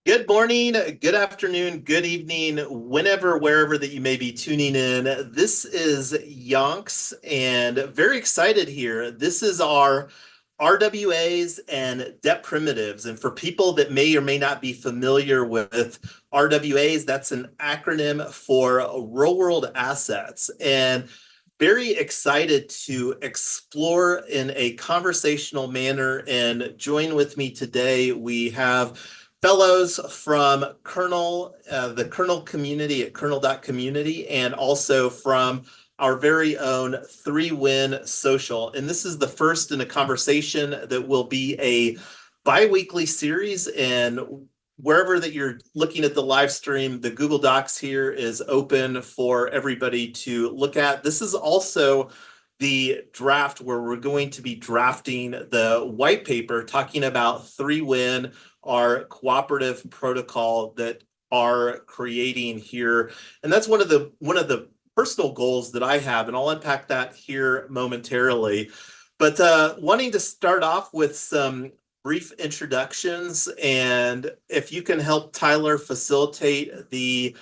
Good morning, good afternoon, good evening, whenever, wherever that you may be tuning in. This is Yonks, and very excited here. This is our RWAs and debt primitives. And for people that may or may not be familiar with RWAs, that's an acronym for real world assets. And very excited to explore in a conversational manner. And join with me today, we have fellows from the Kernel community at kernel.community, and also from our very own 3Win Social. And this is the first in a conversation that will be a biweekly series. And wherever that you're looking at the live stream, the Google Docs here is open for everybody to look at. This is also the draft where we're going to be drafting the white paper talking about 3Win, our cooperative protocol that are creating here. And that's one of the personal goals that I have, and I'll unpack that here momentarily. But wanting to start off with some brief introductions, and if you can help Tyler facilitate the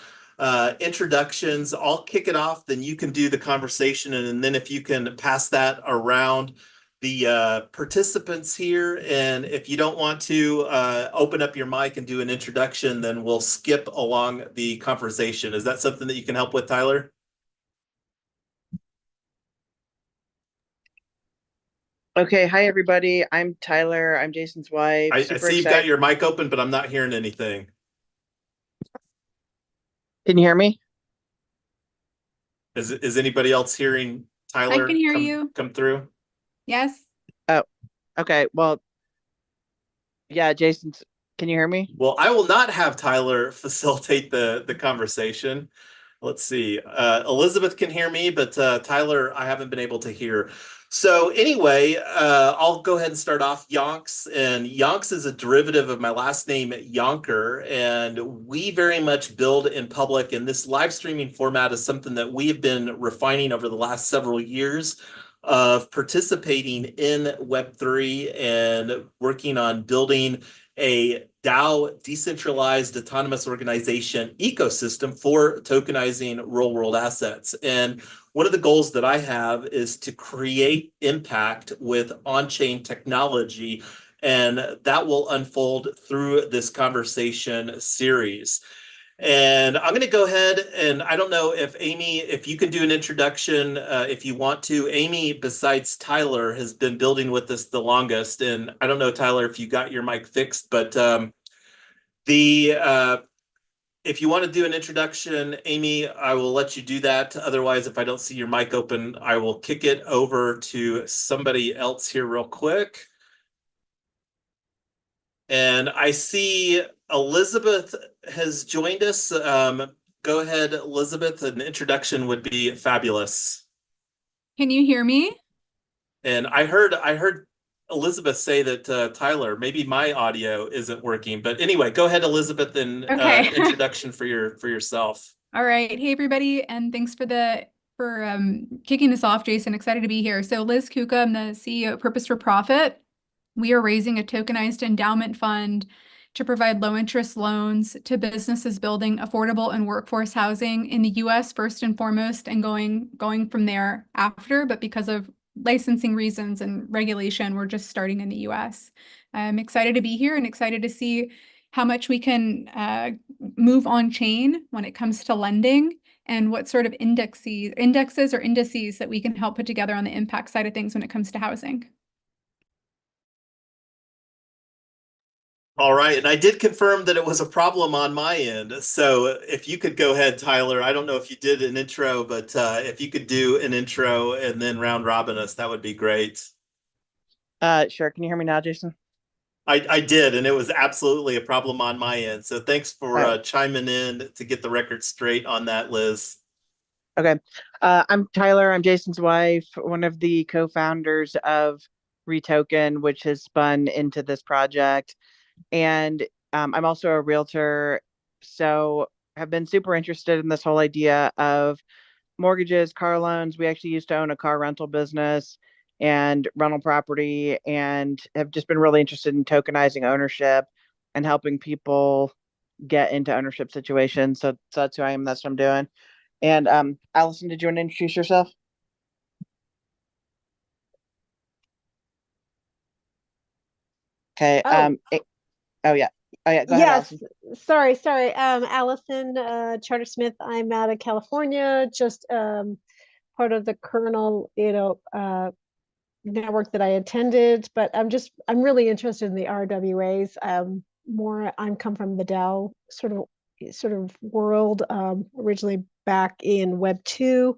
introductions, I'll kick it off, then you can do the conversation, and then if you can pass that around the participants here, and if you don't want to open up your mic and do an introduction, then we'll skip along the conversation. Is that something that you can help with, Tyler? Okay, hi everybody. I'm Tyler. I'm Jason's wife. I Super see you've got excited. your mic open, but I'm not hearing anything. Can you hear me? Is anybody else hearing I can Tyler hear come you. come through? Yes. Oh, okay. Well, yeah, Jason's. Can you hear me? Well, I will not have Tyler facilitate the conversation. Let's see. Elizabeth can hear me, but Tyler, I haven't been able to hear. So anyway, I'll go ahead and start off Yonks. And Yonks is a derivative of my last name, Yonker. And we very much build in public. And this live streaming format is something that we have been refining over the last several years of participating in Web3 and working on building a DAO, decentralized autonomous organization ecosystem for tokenizing real world assets. And one of the goals that I have is to create impact with on-chain technology, and that will unfold through this conversation series. And I'm going to go ahead, and I don't know if Amy, if you can do an introduction, if you want to. Amy, besides Tyler, has been building with us the longest. And I don't know, Tyler, if you got your mic fixed, but the if you want to do an introduction, Amy, I will let you do that. Otherwise, if I don't see your mic open, I will kick it over to somebody else here real quick. And I see Elizabeth has joined us. Go ahead, Elizabeth. An introduction would be fabulous. Can you hear me? And I heard Elizabeth say that Tyler, maybe my audio isn't working. But anyway, go ahead, Elizabeth, and Okay. introduction for yourself. All right. Hey, everybody, and thanks for kicking us off, Jason. Excited to be here. So Liz Kuka, I'm the CEO of Purpose for Profit. We are raising a tokenized endowment fund to provide low interest loans to businesses building affordable and workforce housing in the US first and foremost, and going from there after. But because of licensing reasons and regulation, we're just starting in the US. I'm excited to be here and excited to see how much we can move on chain when it comes to lending, and what sort of indexes or indices that we can help put together on the impact side of things when it comes to housing. All right, and I did confirm that it was a problem on my end. So if you could go ahead, Tyler. I don't know if you did an intro, but if you could do an intro and then round robin us, that would be great. Sure. Can you hear me now, Jason? I did, and it was absolutely a problem on my end. So thanks for Oh, chiming in to get the record straight on that, Liz. okay. I'm Tyler. I'm Jason's wife, one of the co-founders of Retoken, which has spun into this project. And I'm also a realtor, so have been super interested in this whole idea of mortgages, car loans. We actually used to own a car rental business and rental property, and have just been really interested in tokenizing ownership and helping people get into ownership situations. So that's who I am. That's what I'm doing. And Allison, did you want to introduce yourself? Okay. Oh, Oh yeah. Oh yeah. Go ahead, yes. Allison. Sorry. Allison Charter-Smith. I'm out of California, just part of the kernel, network that I attended. But I'm really interested in the RWAs. I come from the DAO sort of world, originally back in Web 2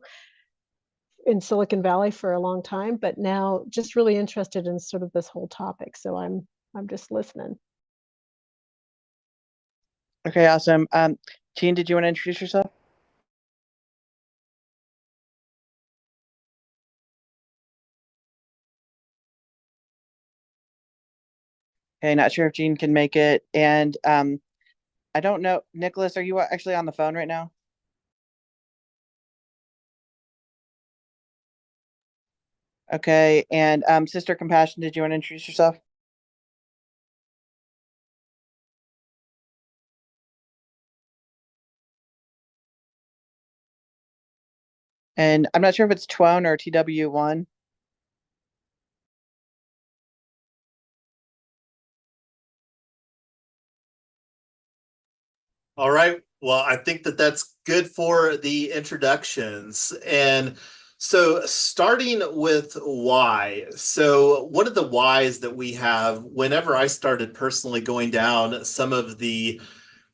in Silicon Valley for a long time, but now just really interested in sort of this whole topic. So I'm just listening. Okay, awesome. Jean, did you want to introduce yourself? Okay, not sure if Jean can make it. And I don't know, Nicholas, are you actually on the phone right now? Okay, and Sister Compassion, did you want to introduce yourself? And I'm not sure if it's Twone or TW1. All right. Well, I think that that's good for the introductions. And so, starting with why. So, one of the whys that we have whenever I started personally going down some of the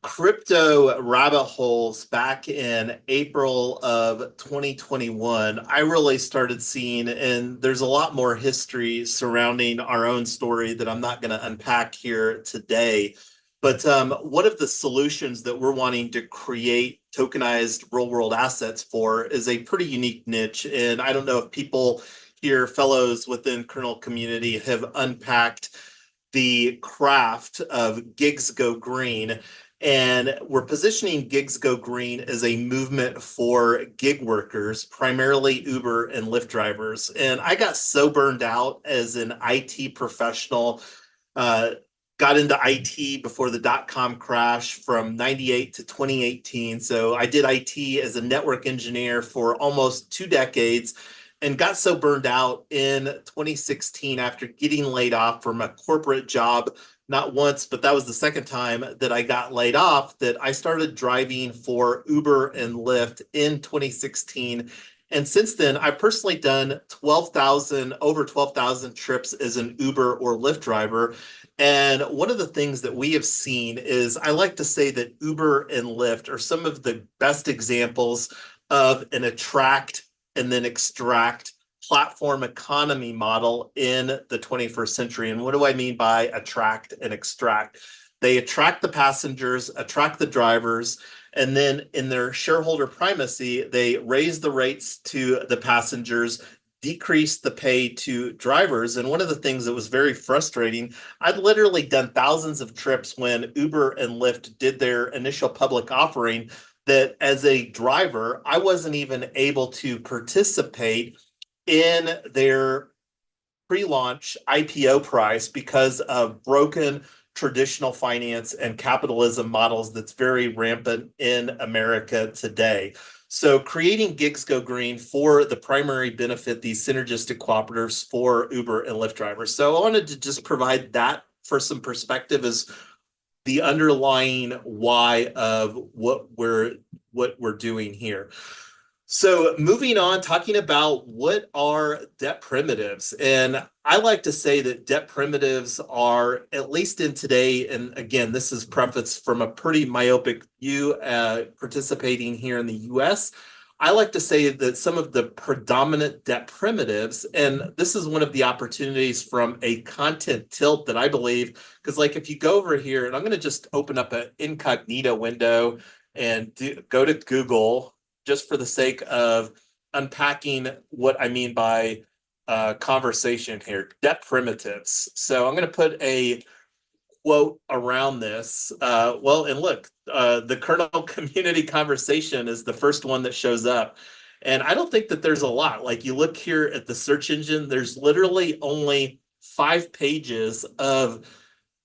crypto rabbit holes back in April of 2021, I really started seeing, and there's a lot more history surrounding our own story that I'm not going to unpack here today. But one of the solutions that we're wanting to create tokenized real world assets for is a pretty unique niche. And I don't know if people here, fellows within kernel community, have unpacked the craft of Gigs Go Green. And we're positioning Gigs Go Green as a movement for gig workers, primarily Uber and Lyft drivers. And I got so burned out as an IT professional, uh, got into IT before the dot-com crash from 98 to 2018. So I did IT as a network engineer for almost 2 decades and got so burned out in 2016 after getting laid off from a corporate job, not once, but that was the second time that I got laid off, that I started driving for Uber and Lyft in 2016. And since then, I've personally done over 12,000 trips as an Uber or Lyft driver. And one of the things that we have seen is, I like to say that Uber and Lyft are some of the best examples of an attract and then extract platform economy model in the 21st century. And what do I mean by attract and extract? They attract the passengers, attract the drivers, and then in their shareholder primacy, they raise the rates to the passengers, decrease the pay to drivers. And one of the things that was very frustrating, I'd literally done thousands of trips when Uber and Lyft did their initial public offering, that as a driver, I wasn't even able to participate in their pre-launch IPO price because of broken traditional finance and capitalism models that's very rampant in America today. So creating Gigs Go Green for the primary benefit, these synergistic cooperatives for Uber and Lyft drivers. So I wanted to just provide that for some perspective as the underlying why of what we're doing here. So moving on, talking about what are debt primitives. And I like to say that debt primitives are, at least in today, and again, this is prefaced from a pretty myopic view, participating here in the US. I like to say that some of the predominant debt primitives, and this is one of the opportunities from a content tilt that I believe, because like if you go over here, and I'm going to just open up an incognito window and go to Google, just for the sake of unpacking what I mean by conversation here, debt primitives. So I'm going to put a quote around this. Well, and look, the kernel community conversation is the first one that shows up. And I don't think that there's a lot. Like you look here at the search engine, there's literally only 5 pages of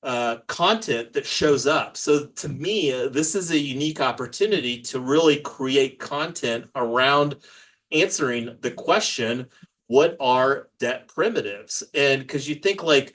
content that shows up. So to me, this is a unique opportunity to really create content around answering the question, what are debt primitives? And because you think like,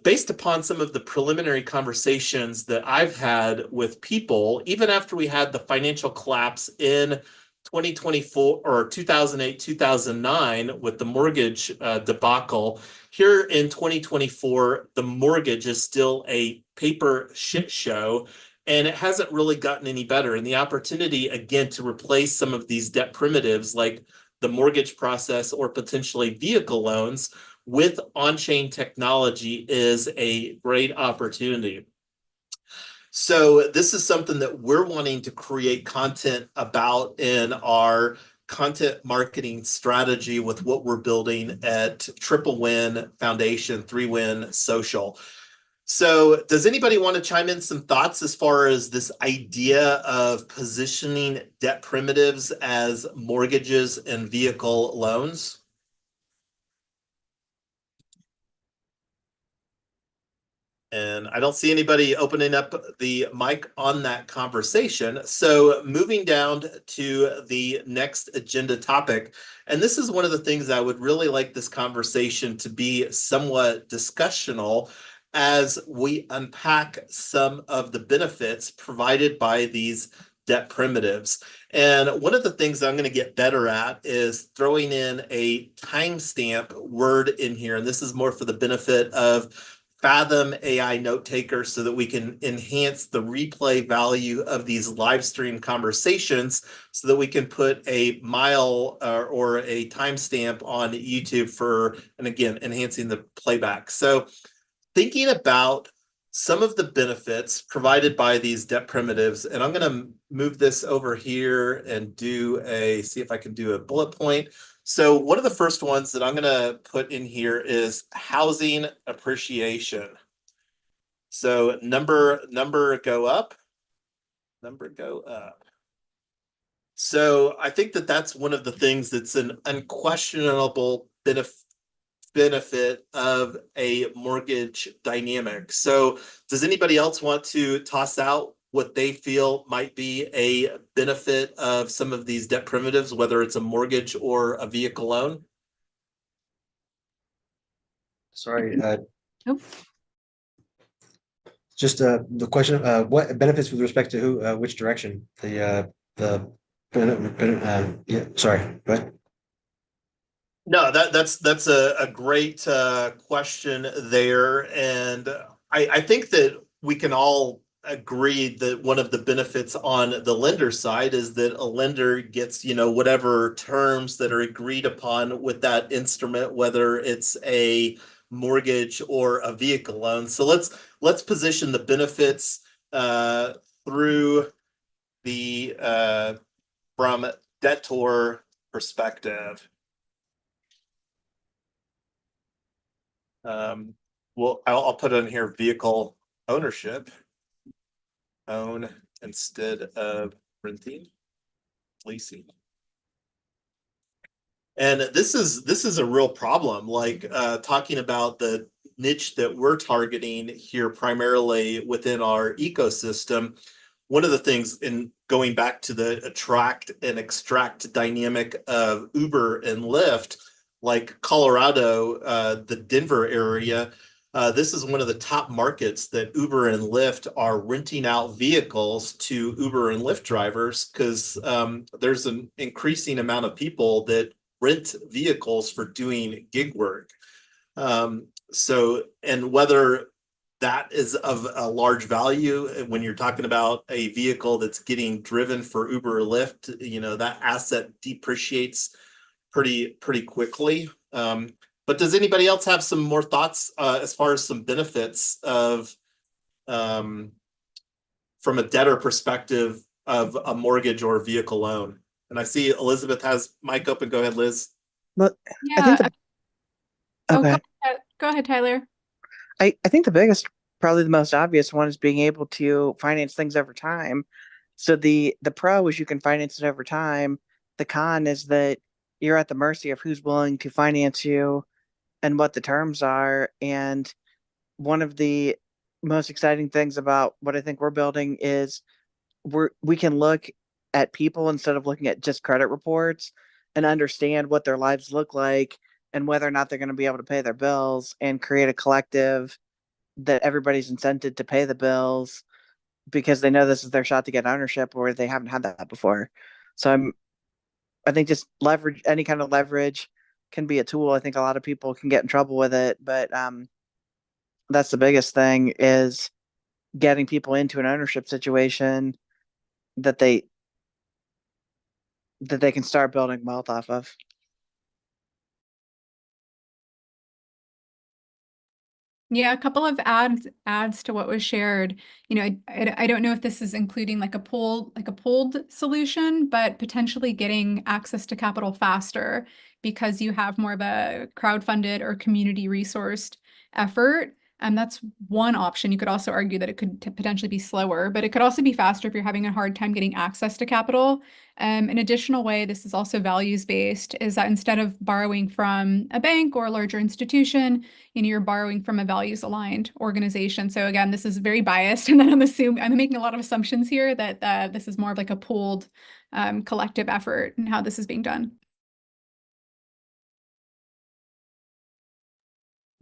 based upon some of the preliminary conversations that I've had with people, even after we had the financial collapse in 2024 or 2008, 2009 with the mortgage debacle, here in 2024, the mortgage is still a paper shit show. And it hasn't really gotten any better. And the opportunity, again, to replace some of these debt primitives like the mortgage process or potentially vehicle loans with on-chain technology is a great opportunity. So this is something that we're wanting to create content about in our content marketing strategy with what we're building at Triple Win Foundation, 3Win Social. So does anybody want to chime in some thoughts as far as this idea of positioning debt primitives as mortgages and vehicle loans? And I don't see anybody opening up the mic on that conversation. So moving down to the next agenda topic. And this is one of the things I would really like this conversation to be somewhat discussional as we unpack some of the benefits provided by these debt primitives. And one of the things I'm going to get better at is throwing in a timestamp word in here. And this is more for the benefit of Fathom AI note taker so that we can enhance the replay value of these live stream conversations so that we can put a mile or a timestamp on YouTube for, and again, enhancing the playback. So thinking about some of the benefits provided by these debt primitives, and I'm going to move this over here and see if I can do a bullet point. So one of the first ones that I'm going to put in here is housing appreciation. So number go up, number go up. So I think that that's one of the things that's an unquestionable benefit of a mortgage dynamic. So does anybody else want to toss out what they feel might be a benefit of some of these debt primitives, whether it's a mortgage or a vehicle loan? Sorry. Nope. Just the question, what benefits with respect to who, which direction? Yeah, sorry, what? No, that's a great question there. And I think that we can all agree that one of the benefits on the lender side is that a lender gets, whatever terms that are agreed upon with that instrument, whether it's a mortgage or a vehicle loan. So let's position the benefits through the from debtor perspective. Well, I'll put in here vehicle ownership. Own instead of renting, leasing. And this is a real problem, like talking about the niche that we're targeting here primarily within our ecosystem. One of the things in going back to the attract and extract dynamic of Uber and Lyft, like Colorado, the Denver area, this is one of the top markets that Uber and Lyft are renting out vehicles to Uber and Lyft drivers because there's an increasing amount of people that rent vehicles for doing gig work. So, and whether that is of a large value when you're talking about a vehicle that's getting driven for Uber or Lyft, that asset depreciates pretty quickly. But does anybody else have some more thoughts as far as some benefits of from a debtor perspective of a mortgage or a vehicle loan? And I see Elizabeth has mic open. Go ahead, Liz. Well, Yeah. Okay. Go ahead, Tyler. I think the biggest, probably the most obvious one is being able to finance things over time. So the pro is you can finance it over time. The con is that you're at the mercy of who's willing to finance you and what the terms are. And one of the most exciting things about what I think we're building is we can look at people instead of looking at just credit reports and understand what their lives look like and whether or not they're going to be able to pay their bills and create a collective that everybody's incented to pay the bills because they know this is their shot to get ownership or they haven't had that before. So I think just leverage, any kind of leverage can be a tool. I think a lot of people can get in trouble with it, but that's the biggest thing is getting people into an ownership situation that they can start building wealth off of. Yeah, a couple of adds to what was shared. You know, I don't know if this is including like a pooled solution, but potentially getting access to capital faster because you have more of a crowdfunded or community resourced effort. And that's one option. You could also argue that it could potentially be slower, but it could also be faster if you're having a hard time getting access to capital. An additional way, this is also values based, is that instead of borrowing from a bank or a larger institution, you know, you're borrowing from a values aligned organization. So again, this is very biased, and then I'm making a lot of assumptions here that this is more of like a pooled collective effort and how this is being done.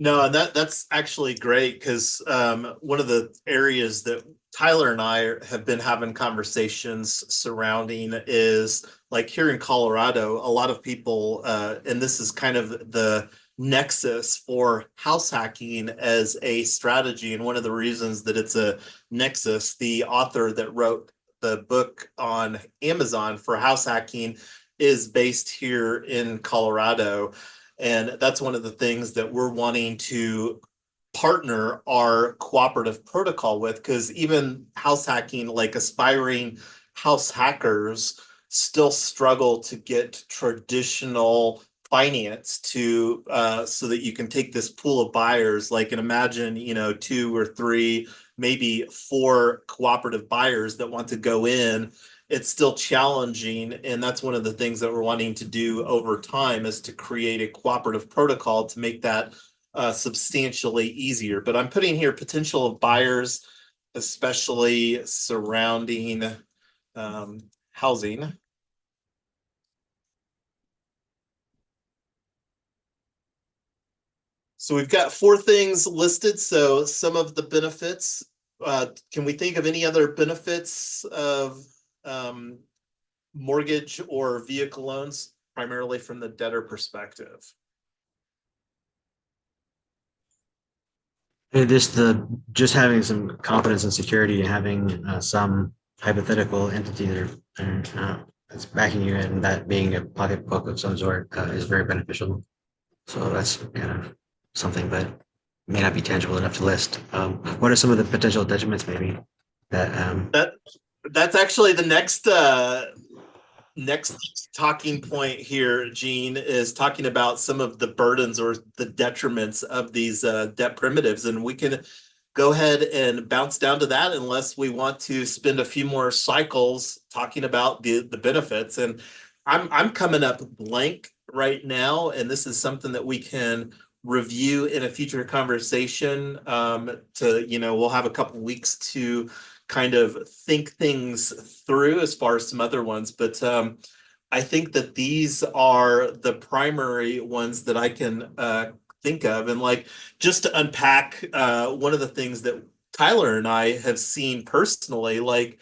No, and that's actually great because one of the areas that Tyler and I have been having conversations surrounding is like here in Colorado, a lot of people, and this is kind of the nexus for house hacking as a strategy. And one of the reasons that it's a nexus, the author that wrote the book on Amazon for house hacking is based here in Colorado. And that's one of the things that we're wanting to partner our cooperative protocol with, because even house hacking, like aspiring house hackers, still struggle to get traditional finance to so that you can take this pool of buyers, like, and imagine, you know, 2 or 3, maybe 4 cooperative buyers that want to go in. It's still challenging, and that's one of the things that we're wanting to do over time is to create a cooperative protocol to make that substantially easier. But I'm putting here potential of buyers, especially surrounding housing. So we've got 4 things listed. So some of the benefits, can we think of any other benefits of mortgage or vehicle loans, primarily from the debtor perspective? And just having some confidence and security and having some hypothetical entity that's backing you and that being a pocketbook of some sort is very beneficial. So that's kind of something that may not be tangible enough to list. What are some of the potential detriments maybe that's actually the next talking point here, Gene, is talking about some of the burdens or the detriments of these debt primitives. And we can go ahead and bounce down to that unless we want to spend a few more cycles talking about the benefits. And I'm coming up blank right now, and this is something that we can review in a future conversation we'll have a couple weeks to kind of think things through as far as some other ones. But I think that these are the primary ones that I can think of. And like, just to unpack one of the things that Tyler and I have seen personally, like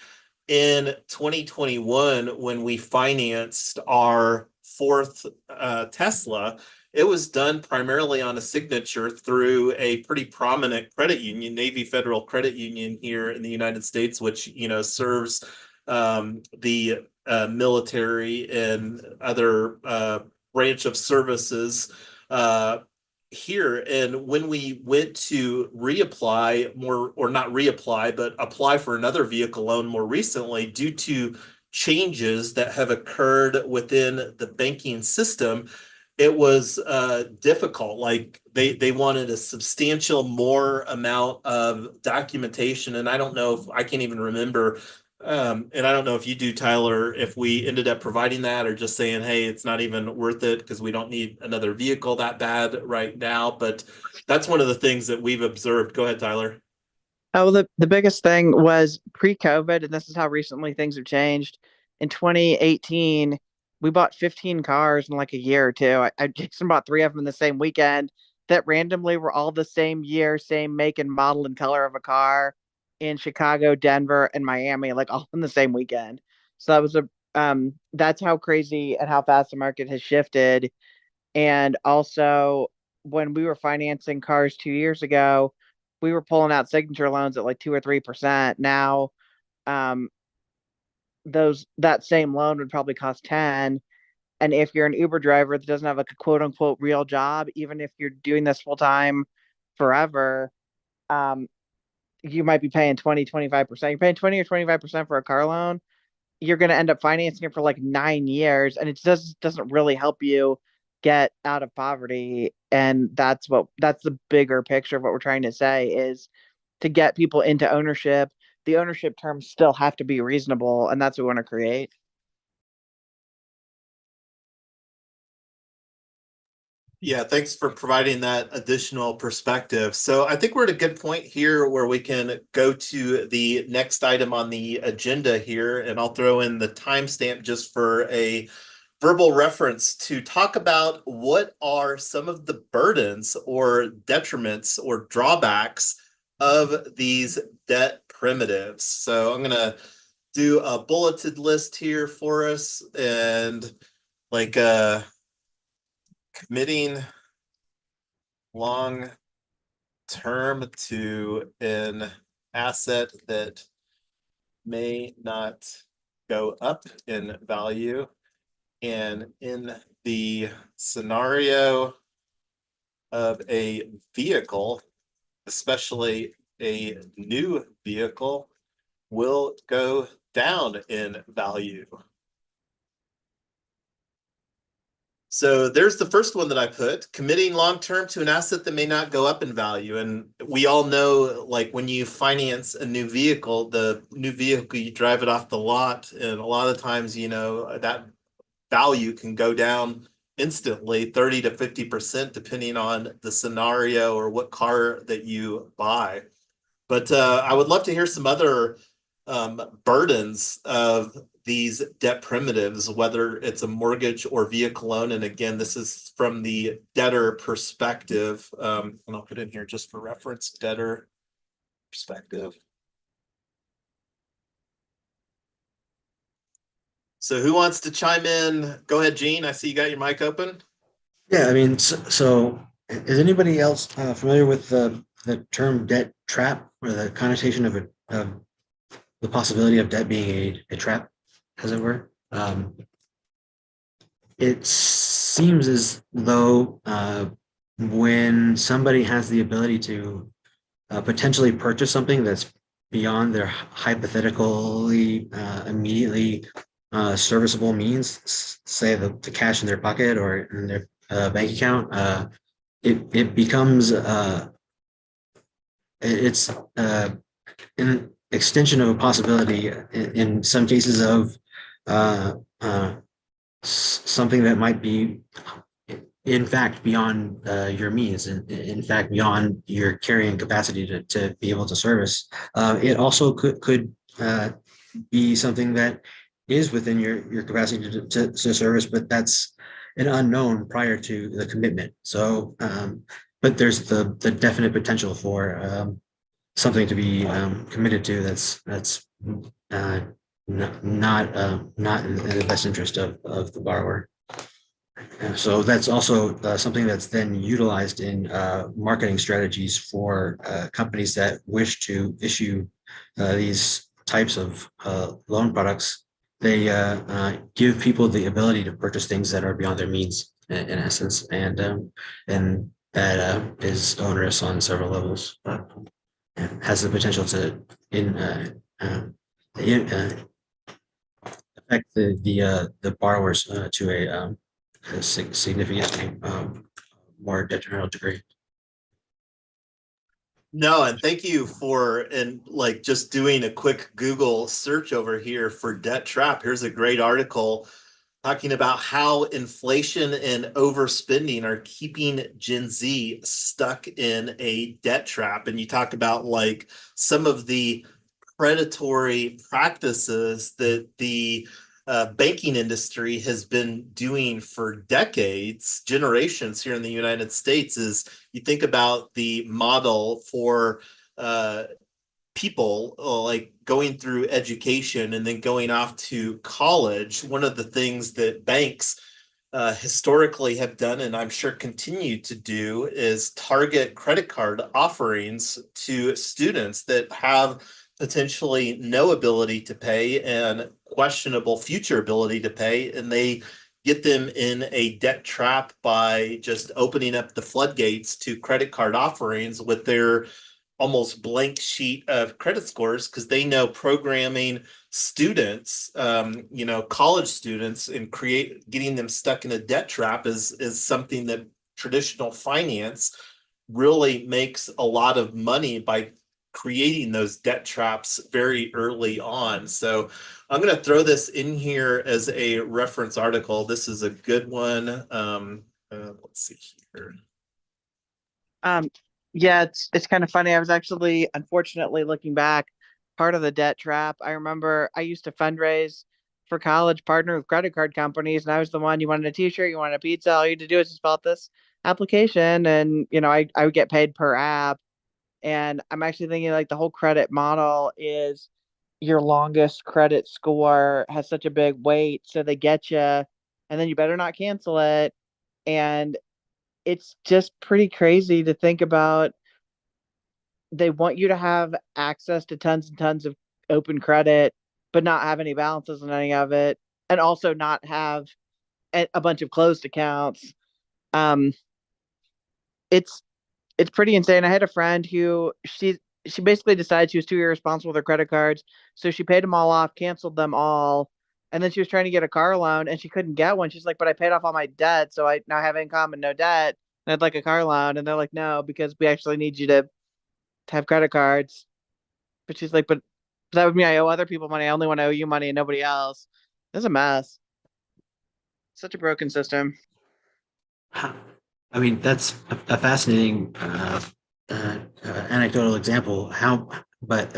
in 2021, when we financed our 4th Tesla, it was done primarily on a signature through a pretty prominent credit union, Navy Federal Credit Union here in the United States, which, you know, serves the military and other branch of services here. And when we went to reapply not reapply, but apply for another vehicle loan more recently, due to changes that have occurred within the banking system, it was difficult. Like they wanted a substantial more amount of documentation. And I don't know if I can't even remember. And I don't know if you do, Tyler, if we ended up providing that or just saying, hey, it's not even worth it because we don't need another vehicle that bad right now. But that's one of the things that we've observed. Go ahead, Tyler. Oh, the biggest thing was pre-COVID, and this is how recently things have changed. In 2018, we bought 15 cars in like a year or two. Jason bought three of them in the same weekend that randomly were all the same year, same make and model and color of a car in Chicago, Denver, and Miami, like all in the same weekend. So that was that's how crazy and how fast the market has shifted. And also, when we were financing cars 2 years ago, we were pulling out signature loans at like 2 or 3%. Now, um, that same loan would probably cost 10. And if you're an Uber driver that doesn't have like a quote unquote real job, even if you're doing this full time forever, um, you might be paying 20, 25%. You're paying 20 or 25% for a car loan. You're going to end up financing it for like 9 years, and it doesn't really help you get out of poverty. And that's the bigger picture of what we're trying to say is to get people into ownership. The ownership terms still have to be reasonable, and that's what we want to create. Yeah, thanks for providing that additional perspective. So I think we're at a good point here where we can go to the next item on the agenda here, and I'll throw in the timestamp just for a verbal reference to talk about what are some of the burdens or detriments or drawbacks of these debt primitives. So I'm going to do a bulleted list here for us, and like committing long term to an asset that may not go up in value. And in the scenario of a vehicle, especially a new vehicle, will go down in value. So there's the first one that I put, committing long-term to an asset that may not go up in value. And we all know, like when you finance a new vehicle, you drive it off the lot. And a lot of times, that value can go down instantly 30 to 50%, depending on the scenario or what car that you buy. But I would love to hear some other burdens of these debt primitives, whether it's a mortgage or vehicle loan. And again, this is from the debtor perspective. And I'll put in here just for reference, debtor perspective. So who wants to chime in? Go ahead, Gene. I see you got your mic open. Yeah, I mean, so is anybody else familiar with the term debt trap, or the connotation of the possibility of debt being a trap, as it were? It seems as though when somebody has the ability to potentially purchase something that's beyond their hypothetically immediately serviceable means, say the cash in their pocket or in their bank account, it becomes it's an extension of a possibility in some cases of something that might be in fact beyond your means, and in fact beyond your carrying capacity to be able to service. It also could be something that is within your capacity to service, but that's an unknown prior to the commitment. So but there's the definite potential for something to be committed to that's not in the best interest of the borrower. So that's also something that's then utilized in marketing strategies for companies that wish to issue these types of loan products. They give people the ability to purchase things that are beyond their means, in essence, and that is onerous on several levels. Has the potential to affect the borrowers to a significantly more detrimental degree. No, and thank you for just doing a quick Google search over here for debt trap. Here's a great article talking about how inflation and overspending are keeping Gen Z stuck in a debt trap. And you talk about like some of the predatory practices that the banking industry has been doing for decades, generations here in the United States. Is you think about the model for people like going through education and then going off to college. One of the things that banks historically have done, and I'm sure continue to do, is target credit card offerings to students that have potentially no ability to pay and questionable future ability to pay. And they get them in a debt trap by just opening up the floodgates to credit card offerings with their almost blank sheet of credit scores, because they know programming students, college students, and getting them stuck in a debt trap is something that traditional finance really makes a lot of money by creating those debt traps very early on. So I'm going to throw this in here as a reference article. This is a good one. Let's see here. Yeah, it's kind of funny. I was actually, unfortunately, looking back, part of the debt trap. I remember I used to fundraise for college, partner with credit card companies, and I was the one. You wanted a T-shirt, you wanted a pizza. All you had to do is just fill out this application, and I would get paid per app. And I'm actually thinking like the whole credit model is your longest credit score has such a big weight, so they get you, and then you better not cancel it. And it's just pretty crazy to think about. They want you to have access to tons and tons of open credit, but not have any balances in any of it, and also not have a bunch of closed accounts. Um, it's it's pretty insane. I had a friend who she basically decided she was too irresponsible with her credit cards, so she paid them all off, canceled them all, and then she was trying to get a car loan and she couldn't get one. She's like, "But I paid off all my debt, so I now have income and no debt, and I'd like a car loan." And they're like, "No, because we actually need you to have credit cards." But she's like, "But that would mean I owe other people money. I only want to owe you money and nobody else." It's a mess. Such a broken system. I mean, that's a fascinating anecdotal example. But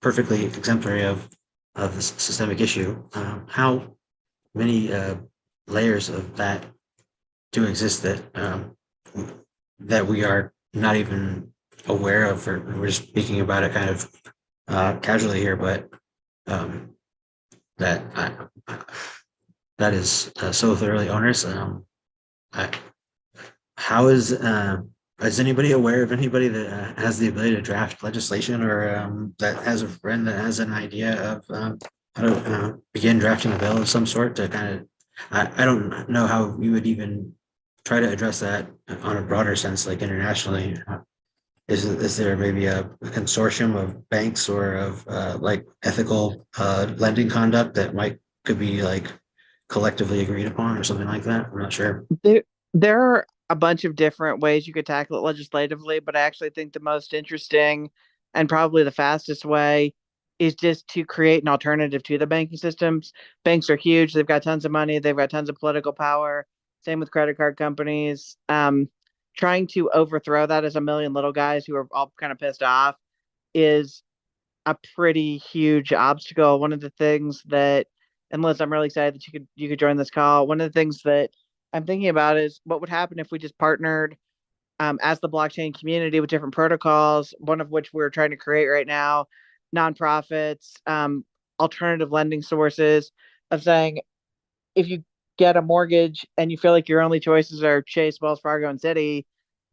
perfectly exemplary of the systemic issue. How many layers of that do exist that we are not even aware of, or we're speaking about it kind of casually here, but that that is so thoroughly onerous. I, how is anybody aware of anybody that has the ability to draft legislation, or that has a friend that has an idea of how to begin drafting a bill of some sort to kind of, I don't know how we would even try to address that on a broader sense, like internationally. Is there maybe a consortium of banks or of like ethical lending conduct that could be like collectively agreed upon or something like that? I'm not sure. There are a bunch of different ways you could tackle it legislatively, but I actually think the most interesting and probably the fastest way is just to create an alternative to the banking systems. Banks are huge. They've got tons of money. They've got tons of political power. Same with credit card companies. Trying to overthrow that as a million little guys who are all kind of pissed off is a pretty huge obstacle. One of the things that, and Liz, I'm really excited that you could join this call. One of the things that I'm thinking about is what would happen if we just partnered as the blockchain community with different protocols, one of which we're trying to create right now, nonprofits, alternative lending sources, of saying, if you get a mortgage and you feel like your only choices are Chase, Wells Fargo, and Citi,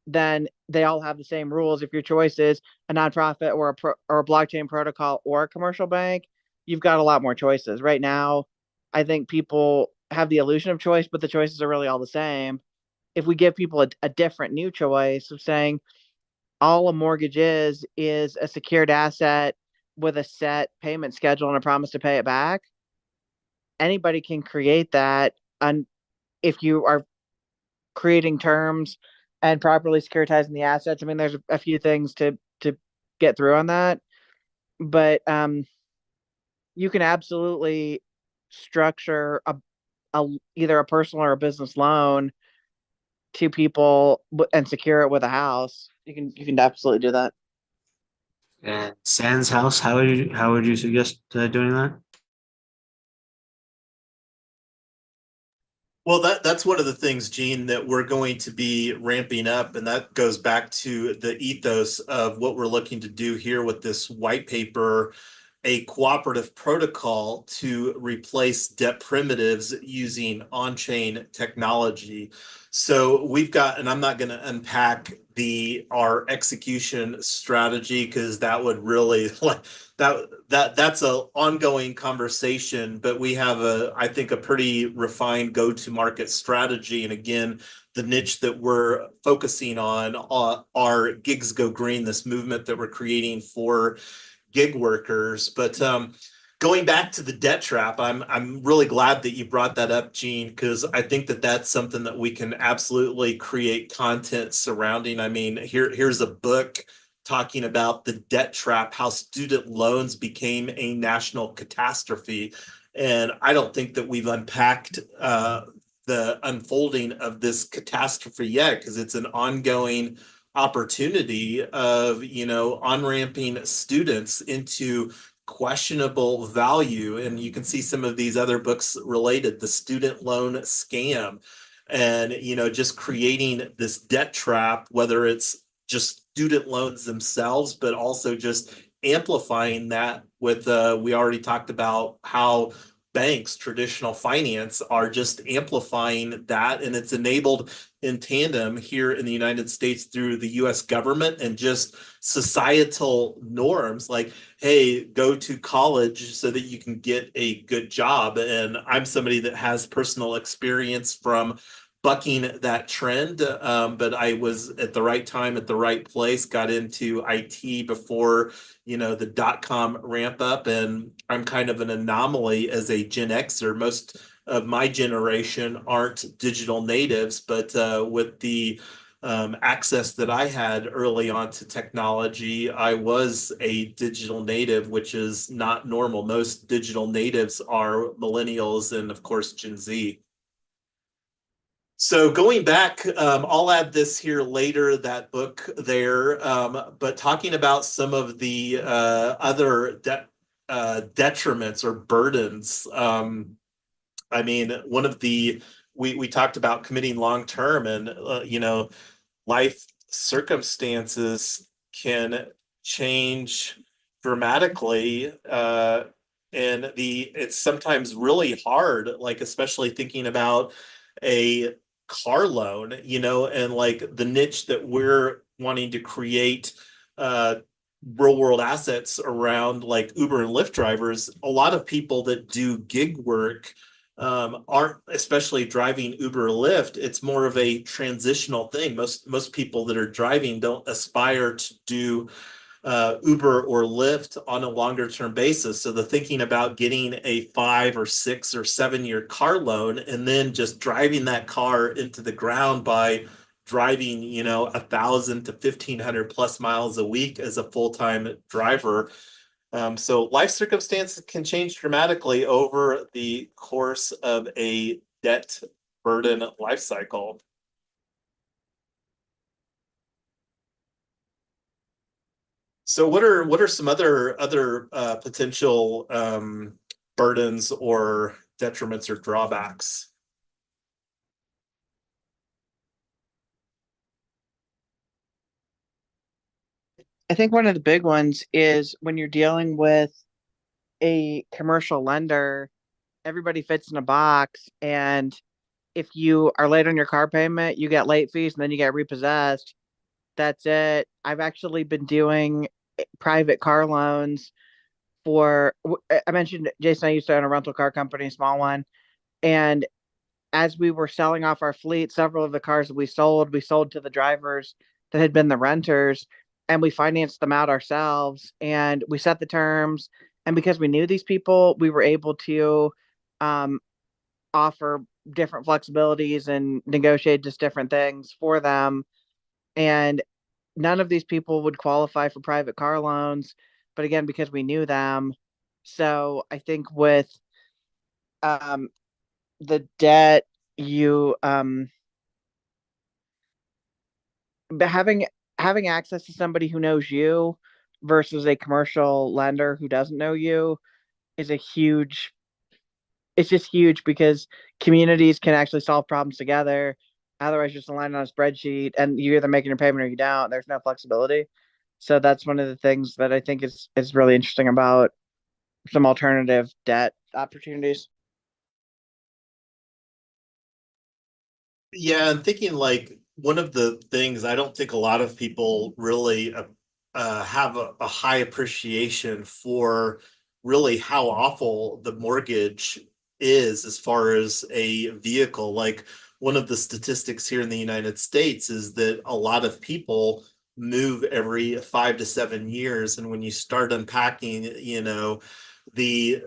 then they all have the same rules. If your choice is a nonprofit or a blockchain protocol or a commercial bank, you've got a lot more choices. Right now, I think people have the illusion of choice, but the choices are really all the same. If we give people a different new choice of saying all a mortgage is a secured asset with a set payment schedule and a promise to pay it back, anybody can create that. And if you are creating terms and properly securitizing the assets, I mean, there's a few things to get through on that, but you can absolutely structure either a personal or a business loan to people and secure it with a house, you can absolutely do that. And Sans house, how would you suggest doing that? Well, that's one of the things, Gene, that we're going to be ramping up, and that goes back to the ethos of what we're looking to do here with this white paper, a cooperative protocol to replace debt primitives using on-chain technology. So we've got, and I'm not going to unpack our execution strategy because that would really like that's a ongoing conversation, but we have I think a pretty refined go-to-market strategy. And again, the niche that we're focusing on are gigs go green, this movement that we're creating for gig workers. But going back to the debt trap, I'm really glad that you brought that up, Gene, because I think that that's something that we can absolutely create content surrounding. I mean, here's a book talking about the debt trap, how student loans became a national catastrophe. And I don't think that we've unpacked the unfolding of this catastrophe yet, because it's an ongoing opportunity of, on-ramping students into questionable value. And you can see some of these other books related, the student loan scam, and, just creating this debt trap, whether it's just student loans themselves, but also just amplifying that with, we already talked about how banks, traditional finance, are just amplifying that, and it's enabled in tandem here in the United States through the US government and just societal norms like, hey, go to college so that you can get a good job. And I'm somebody that has personal experience from bucking that trend, but I was at the right time at the right place, got into IT before the dot-com ramp up, and I'm kind of an anomaly as a Gen Xer. Most of my generation aren't digital natives, but with the access that I had early on to technology, I was a digital native, which is not normal. Most digital natives are millennials and, of course, Gen Z. So going back, I'll add this here later, that book there, but talking about some of the other detriments or burdens. I mean, one of we talked about committing long term, and life circumstances can change dramatically, and it's sometimes really hard, like especially thinking about a car loan, and like the niche that we're wanting to create, real world assets around, like Uber and Lyft drivers. A lot of people that do gig work aren't especially driving Uber or Lyft. It's more of a transitional thing. Most people that are driving don't aspire to do Uber or Lyft on a longer term basis. So the thinking about getting a 5 or 6 or 7 year car loan and then just driving that car into the ground by driving, 1,000 to 1,500 plus miles a week as a full-time driver. So life circumstances can change dramatically over the course of a debt burden life cycle. So what are some other potential burdens or detriments or drawbacks? I think one of the big ones is when you're dealing with a commercial lender, everybody fits in a box. And if you are late on your car payment, you get late fees and then you get repossessed. That's it. I've actually been doing private car loans I mentioned, Jason, I used to own a rental car company, small one. And as we were selling off our fleet, several of the cars that we sold to the drivers that had been the renters, and we financed them out ourselves, and we set the terms. And because we knew these people, we were able to offer different flexibilities and negotiate just different things for them. And none of these people would qualify for private car loans, but again, because we knew them. So I think with the debt you but having access to somebody who knows you versus a commercial lender who doesn't know you is a huge it's just huge because communities can actually solve problems together. Otherwise, you're just relying on a spreadsheet and you're either making your payment or you don't. There's no flexibility. So that's one of the things that I think is really interesting about some alternative debt opportunities. Yeah, I'm thinking like one of the things I don't think a lot of people really have a high appreciation for really how awful the mortgage is as far as a vehicle. Like one of the statistics here in the United States is that a lot of people move every 5 to 7 years. And when you start unpacking, the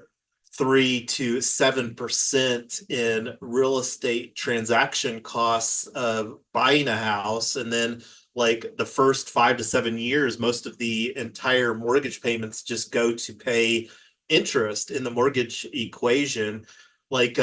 3 to 7% in real estate transaction costs of buying a house. And then, like the first 5 to 7 years, most of the entire mortgage payments just go to pay interest in the mortgage equation. Like,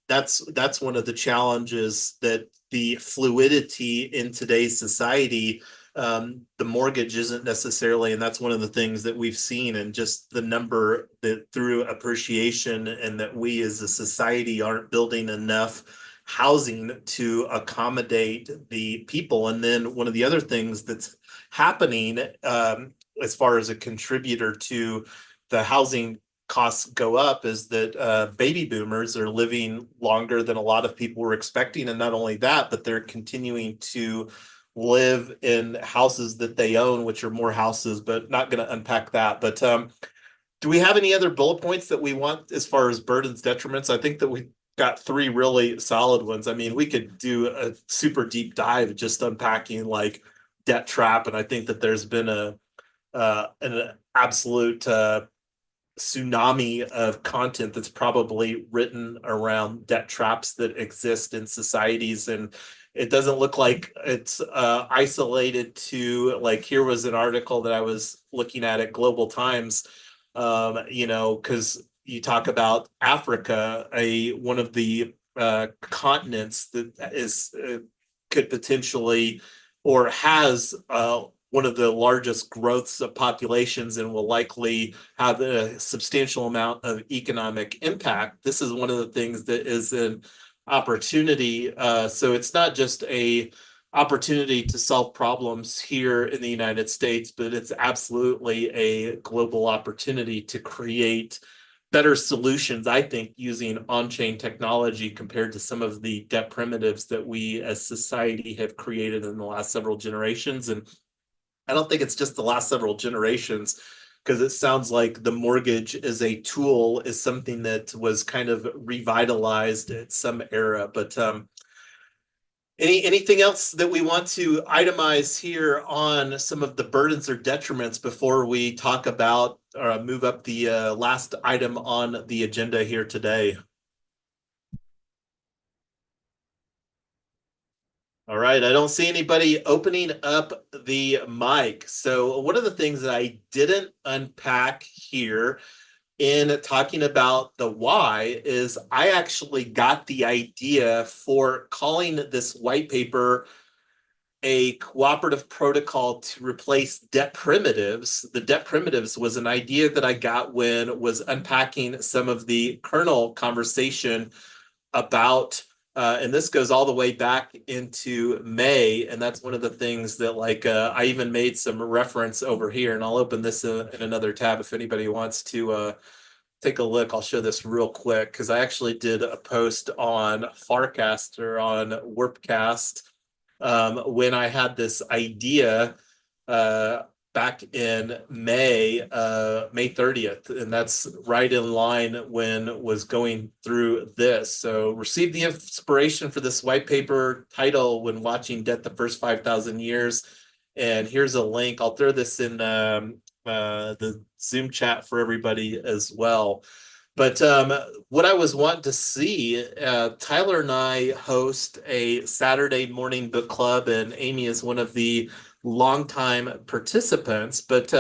that's one of the challenges that the fluidity in today's society, the mortgage isn't necessarily, and that's one of the things that we've seen, and just the number that through appreciation, and that we as a society aren't building enough housing to accommodate the people. And then one of the other things that's happening, as far as a contributor to the housing costs go up, is that baby boomers are living longer than a lot of people were expecting. And not only that, but they're continuing to live in houses that they own, which are more houses, but not going to unpack that. But do we have any other bullet points that we want as far as burdens, detriments? I think that we got 3 really solid ones. I mean, we could do a super deep dive just unpacking like debt trap. And I think that there's been an absolute tsunami of content that's probably written around debt traps that exist in societies. And it doesn't look like it's isolated to, like, here was an article that I was looking at Global Times, because you talk about Africa, one of the continents that is could potentially, or has one of the largest growths of populations, and will likely have a substantial amount of economic impact. This is one of the things that is an opportunity. So it's not just a opportunity to solve problems here in the United States, but it's absolutely a global opportunity to create better solutions, I think, using on-chain technology compared to some of the debt primitives that we as society have created in the last several generations. And I don't think it's just the last several generations, because it sounds like the mortgage as a tool is something that was kind of revitalized at some era. But anything else that we want to itemize here on some of the burdens or detriments before we talk about or move up the last item on the agenda here today? All right, I don't see anybody opening up the mic. So one of the things that I didn't unpack here in talking about the why is I actually got the idea for calling this white paper a cooperative protocol to replace debt primitives. The debt primitives was an idea that I got when was unpacking some of the kernel conversation about and this goes all the way back into May, and that's one of the things that, like, I even made some reference over here, and I'll open this in another tab if anybody wants to take a look. I'll show this real quick because I actually did a post on Farcast or on Warpcast when I had this idea back in May 30th, and that's right in line when was going through this. So received the inspiration for this white paper title when watching Debt the First 5,000 Years. And here's a link. I'll throw this in the Zoom chat for everybody as well. But what I was wanting to see, Tyler and I host a Saturday morning book club, and Amy is one of the longtime participants. But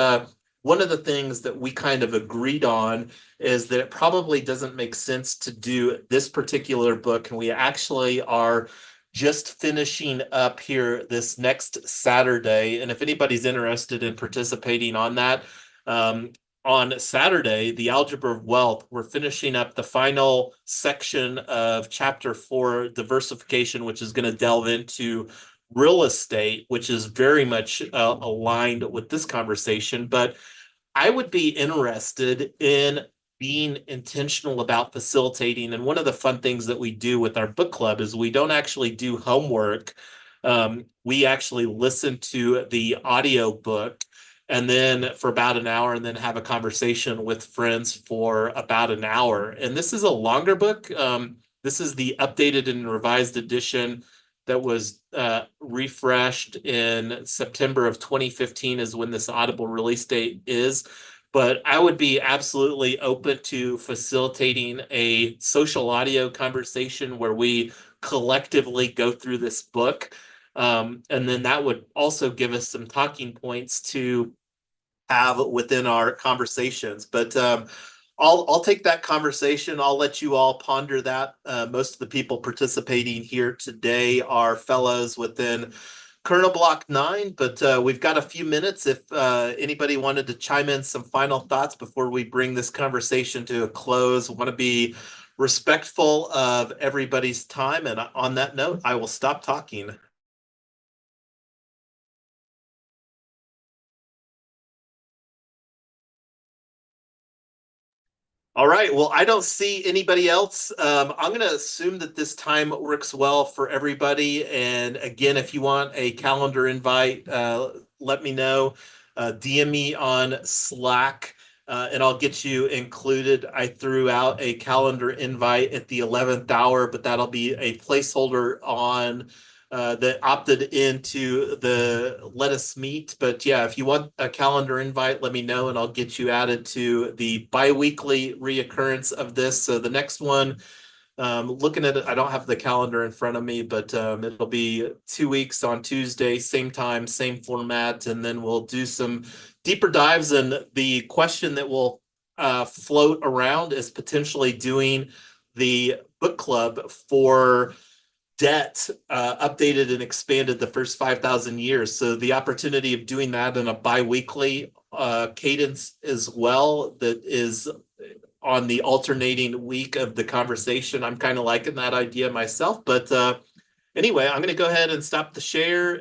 one of the things that we kind of agreed on is that it probably doesn't make sense to do this particular book. And we actually are just finishing up here this next Saturday. And if anybody's interested in participating on that, on Saturday, the Algebra of Wealth, we're finishing up the final section of Chapter 4, Diversification, which is going to delve into real estate, which is very much aligned with this conversation. But I would be interested in being intentional about facilitating. And one of the fun things that we do with our book club is we don't actually do homework. We actually listen to the audio book and then for about an hour, and then have a conversation with friends for about an hour. And this is a longer book. This is the updated and revised edition that was refreshed in September of 2015 is when this Audible release date is. But I would be absolutely open to facilitating a social audio conversation where we collectively go through this book. And then that would also give us some talking points to have within our conversations. But I'll take that conversation. I'll let you all ponder that. Most of the people participating here today are fellows within Kernel Block 9, but we've got a few minutes if anybody wanted to chime in some final thoughts before we bring this conversation to a close. I want to be respectful of everybody's time. And on that note, I will stop talking. All right. Well, I don't see anybody else. I'm going to assume that this time works well for everybody. And again, if you want a calendar invite, let me know. DM me on Slack, and I'll get you included. I threw out a calendar invite at the 11th hour, but that'll be a placeholder on that opted into the Let Us Meet. But yeah, if you want a calendar invite, let me know and I'll get you added to the biweekly reoccurrence of this. So the next one, looking at it, I don't have the calendar in front of me, but it'll be 2 weeks on Tuesday, same time, same format. And then we'll do some deeper dives. And the question that will float around is potentially doing the book club for debt, updated and expanded the first 5,000 years. So the opportunity of doing that in a biweekly cadence as well, that is on the alternating week of the conversation. I'm kind of liking that idea myself. But anyway, I'm going to go ahead and stop the share and